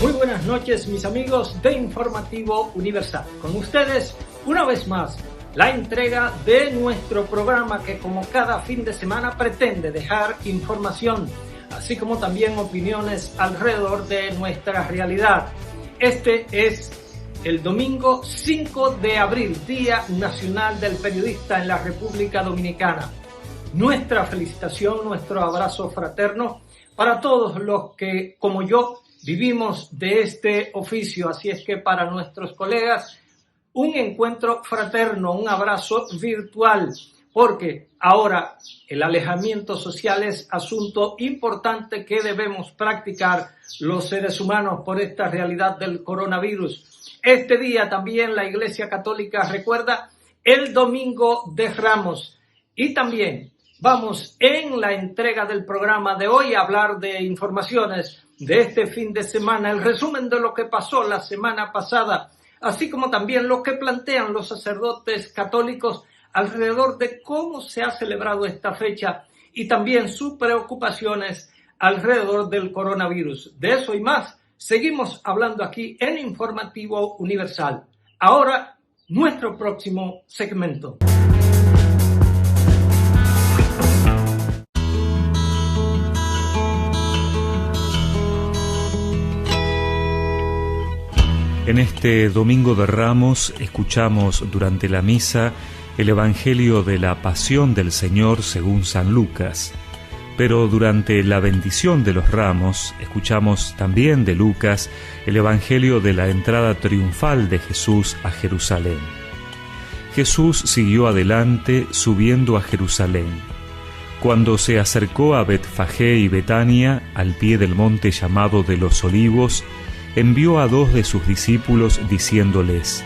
Muy buenas noches, mis amigos de Informativo Universal. Con ustedes, una vez más, la entrega de nuestro programa que, como cada fin de semana, pretende dejar información, así como también opiniones alrededor de nuestra realidad. Este es el domingo 5 de abril, Día Nacional del Periodista en la República Dominicana. Nuestra felicitación, nuestro abrazo fraterno para todos los que, como yo, vivimos de este oficio. Así es que para nuestros colegas, un encuentro fraterno, un abrazo virtual, porque ahora el alejamiento social es asunto importante que debemos practicar los seres humanos por esta realidad del coronavirus. Este día también la Iglesia Católica recuerda el Domingo de Ramos. Y también vamos en la entrega del programa de hoy a hablar de informaciones de este fin de semana, el resumen de lo que pasó la semana pasada, así como también lo que plantean los sacerdotes católicos alrededor de cómo se ha celebrado esta fecha y también sus preocupaciones alrededor del coronavirus. De eso y más seguimos hablando aquí en Informativo Universal. Ahora, nuestro próximo segmento. En este Domingo de Ramos escuchamos durante la misa el Evangelio de la Pasión del Señor según San Lucas, pero durante la bendición de los ramos escuchamos también de Lucas el Evangelio de la entrada triunfal de Jesús a Jerusalén. Jesús siguió adelante subiendo a Jerusalén. Cuando se acercó a Betfagé y Betania, al pie del monte llamado de los Olivos, envió a 2 de sus discípulos diciéndoles: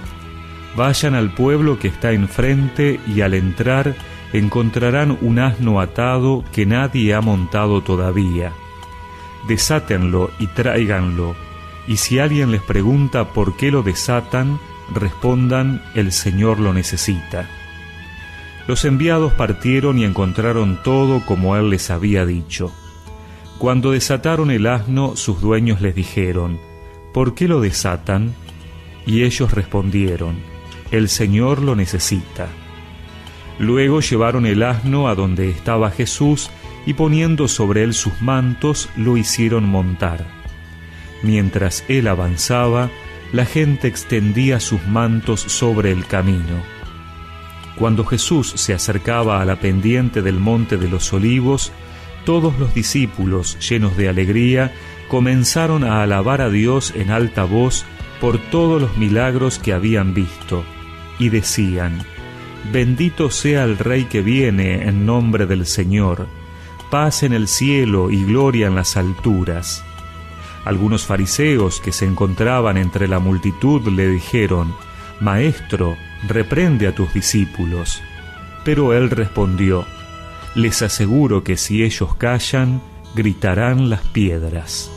vayan al pueblo que está enfrente y al entrar encontrarán un asno atado que nadie ha montado todavía. Desátenlo y tráiganlo, y si alguien les pregunta por qué lo desatan, respondan: el Señor lo necesita. Los enviados partieron y encontraron todo como él les había dicho. Cuando desataron el asno, sus dueños les dijeron: ¿por qué lo desatan? Y ellos respondieron: el Señor lo necesita. Luego llevaron el asno a donde estaba Jesús y poniendo sobre él sus mantos, lo hicieron montar. Mientras él avanzaba, la gente extendía sus mantos sobre el camino. Cuando Jesús se acercaba a la pendiente del monte de los Olivos, todos los discípulos, llenos de alegría, comenzaron a alabar a Dios en alta voz por todos los milagros que habían visto, y decían: bendito sea el Rey que viene en nombre del Señor, paz en el cielo y gloria en las alturas. Algunos fariseos que se encontraban entre la multitud le dijeron: Maestro, reprende a tus discípulos. Pero él respondió: les aseguro que si ellos callan, gritarán las piedras.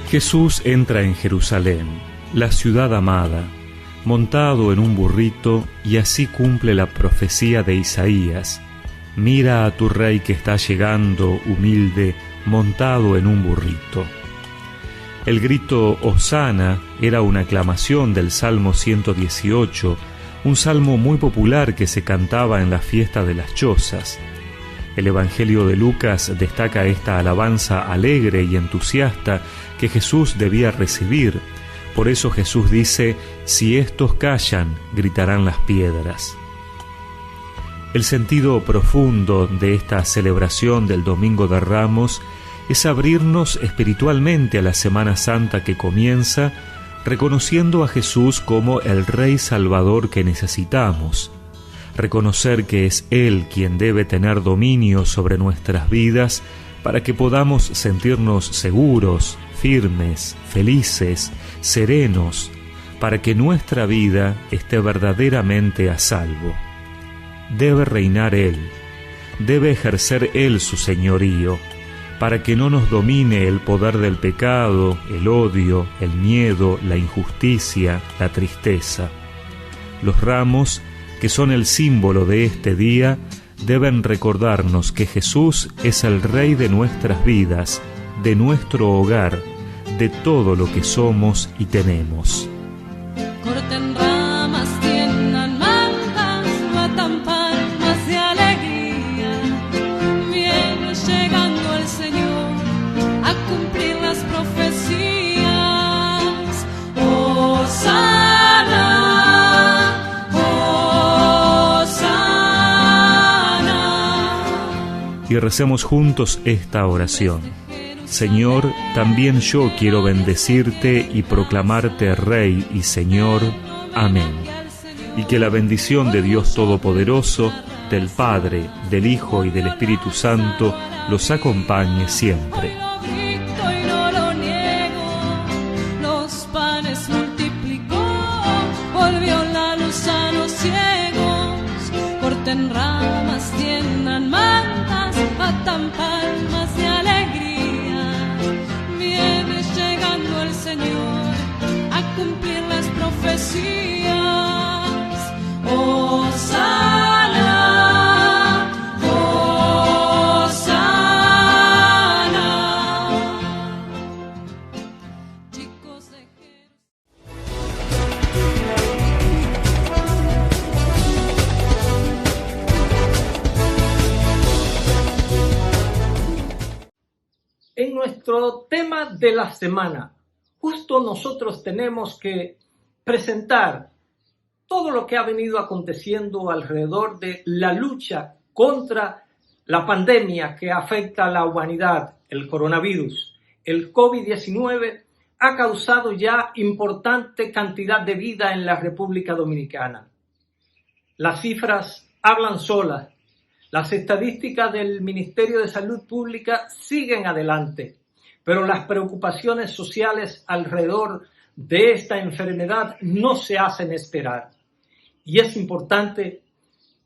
Jesús entra en Jerusalén, la ciudad amada, montado en un burrito, y así cumple la profecía de Isaías: mira a tu rey que está llegando, humilde, montado en un burrito. El grito Hosana era una aclamación del Salmo 118, un salmo muy popular que se cantaba en la fiesta de las chozas. El Evangelio de Lucas destaca esta alabanza alegre y entusiasta que Jesús debía recibir. Por eso Jesús dice: si estos callan, gritarán las piedras. El sentido profundo de esta celebración del Domingo de Ramos es abrirnos espiritualmente a la Semana Santa que comienza, reconociendo a Jesús como el Rey Salvador que necesitamos. Reconocer que es Él quien debe tener dominio sobre nuestras vidas para que podamos sentirnos seguros, firmes, felices, serenos, para que nuestra vida esté verdaderamente a salvo. Debe reinar Él, debe ejercer Él su señorío, para que no nos domine el poder del pecado, el odio, el miedo, la injusticia, la tristeza. Los ramos, que son el símbolo de este día, deben recordarnos que Jesús es el Rey de nuestras vidas, de nuestro hogar, de todo lo que somos y tenemos. Corten ramas, tiendan mantas, batan palmas de alegría. Viene llegando el Señor a cumplir las profecías. Hosana, Hosana. Y recemos juntos esta oración. Señor, también yo quiero bendecirte y proclamarte Rey y Señor. Amén. Y que la bendición de Dios Todopoderoso, del Padre, del Hijo y del Espíritu Santo los acompañe siempre. Y no lo niego, los panes multiplicó, volvió la luz a los ciegos. Corten ramas, tiendan mantas, batan palmas de alegría. Viene llegando el Señor a cumplir las profecías. Hosana, Hosana. Chicos de En nuestro tema de la semana, justo nosotros tenemos que presentar todo lo que ha venido aconteciendo alrededor de la lucha contra la pandemia que afecta a la humanidad, el coronavirus. El COVID-19 ha causado ya importante cantidad de vida en la República Dominicana. Las cifras hablan solas. Las estadísticas del Ministerio de Salud Pública siguen adelante, pero las preocupaciones sociales alrededor de esta enfermedad no se hacen esperar. Y es importante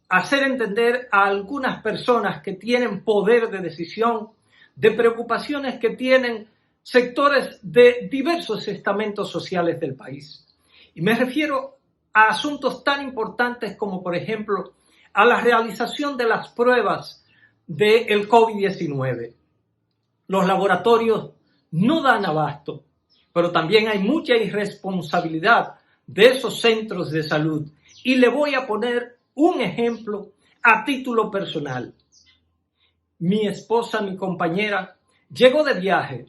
hacer entender a algunas personas que tienen poder de decisión de preocupaciones que tienen sectores de diversos estamentos sociales del país. Y me refiero a asuntos tan importantes como, por ejemplo, a la realización de las pruebas del COVID-19. Los laboratorios no dan abasto, pero también hay mucha irresponsabilidad de esos centros de salud. Y le voy a poner un ejemplo a título personal. Mi esposa, mi compañera, llegó de viaje.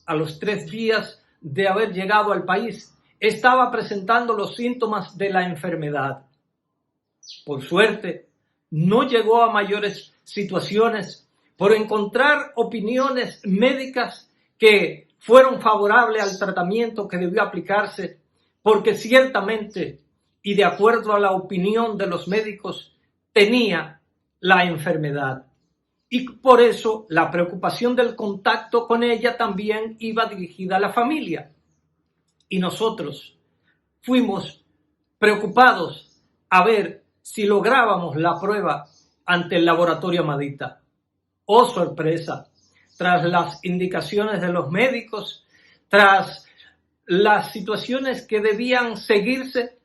A los 3 días de haber llegado al país, estaba presentando los síntomas de la enfermedad. Por suerte, no llegó a mayores situaciones por encontrar opiniones médicas que fueron favorables al tratamiento que debió aplicarse, porque ciertamente, y de acuerdo a la opinión de los médicos, tenía la enfermedad. Y por eso la preocupación del contacto con ella también iba dirigida a la familia. Y nosotros fuimos preocupados a ver si lográbamos la prueba ante el laboratorio Amadita. ¡Oh, sorpresa! Tras las indicaciones de los médicos, tras las situaciones que debían seguirse,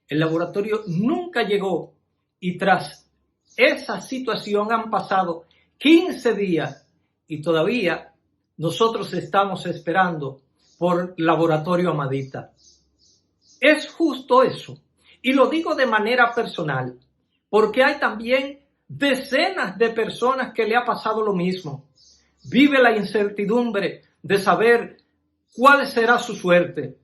el laboratorio nunca llegó y tras esa situación han pasado 15 días y todavía nosotros estamos esperando por laboratorio Amadita. Es justo eso. Y lo digo de manera personal, porque hay también decenas de personas que le ha pasado lo mismo. Vive la incertidumbre de saber cuál será su suerte.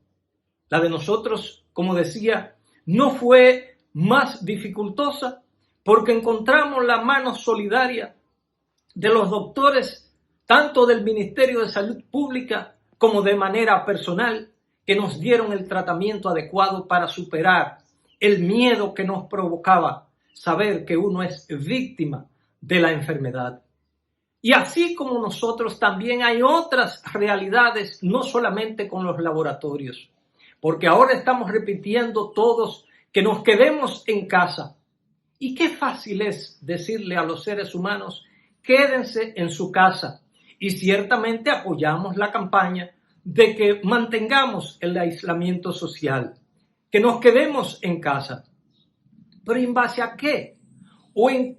La de nosotros, como decía, no fue más dificultosa porque encontramos la mano solidaria de los doctores, tanto del Ministerio de Salud Pública como de manera personal, que nos dieron el tratamiento adecuado para superar el miedo que nos provocaba saber que uno es víctima de la enfermedad. Y así como nosotros, también hay otras realidades, no solamente con los laboratorios, porque ahora estamos repitiendo todos que nos quedemos en casa. Y qué fácil es decirle a los seres humanos, quédense en su casa. Y ciertamente apoyamos la campaña de que mantengamos el aislamiento social, que nos quedemos en casa. ¿Pero en base a qué? ¿O en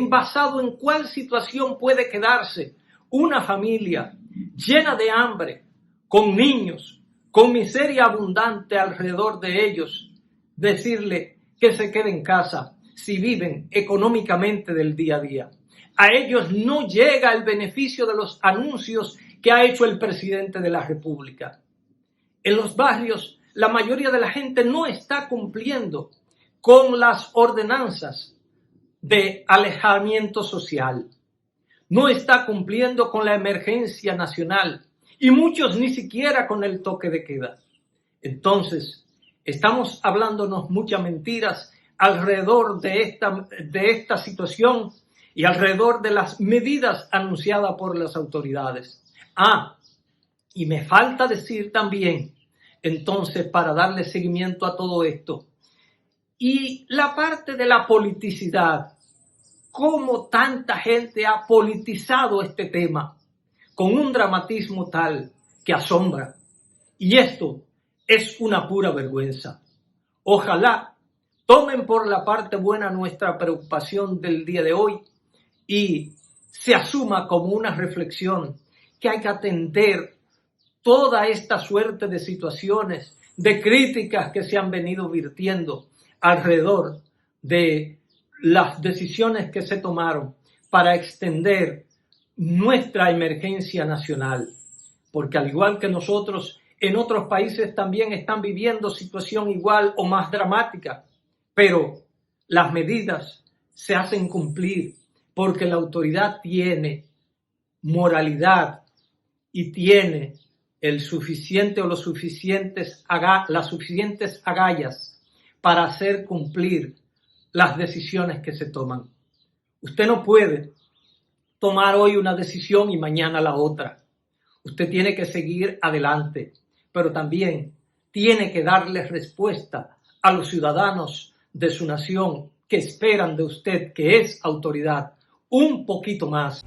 basado en cuál situación puede quedarse una familia llena de hambre, con niños, con miseria abundante alrededor de ellos, decirle que se quede en casa si viven económicamente del día a día. A ellos no llega el beneficio de los anuncios que ha hecho el presidente de la República. En los barrios, la mayoría de la gente no está cumpliendo con las ordenanzas de alejamiento social. No está cumpliendo con la emergencia nacional y muchos ni siquiera con el toque de queda. Entonces, estamos hablándonos muchas mentiras alrededor de esta situación y alrededor de las medidas anunciadas por las autoridades. Y me falta decir también, entonces, para darle seguimiento a todo esto, y la parte de la politicidad, cómo tanta gente ha politizado este tema con un dramatismo tal que asombra. Y esto es una pura vergüenza. Ojalá tomen por la parte buena nuestra preocupación del día de hoy y se asuma como una reflexión que hay que atender toda esta suerte de situaciones, de críticas que se han venido virtiendo alrededor de las decisiones que se tomaron para extender nuestra emergencia nacional. Porque al igual que nosotros, en otros países también están viviendo situación igual o más dramática, pero las medidas se hacen cumplir porque la autoridad tiene moralidad y tiene el suficiente o las suficientes agallas para hacer cumplir las decisiones que se toman. Usted no puede tomar hoy una decisión y mañana la otra. Usted tiene que seguir adelante, pero también tiene que darle respuesta a los ciudadanos de su nación que esperan de usted, que es autoridad, un poquito más.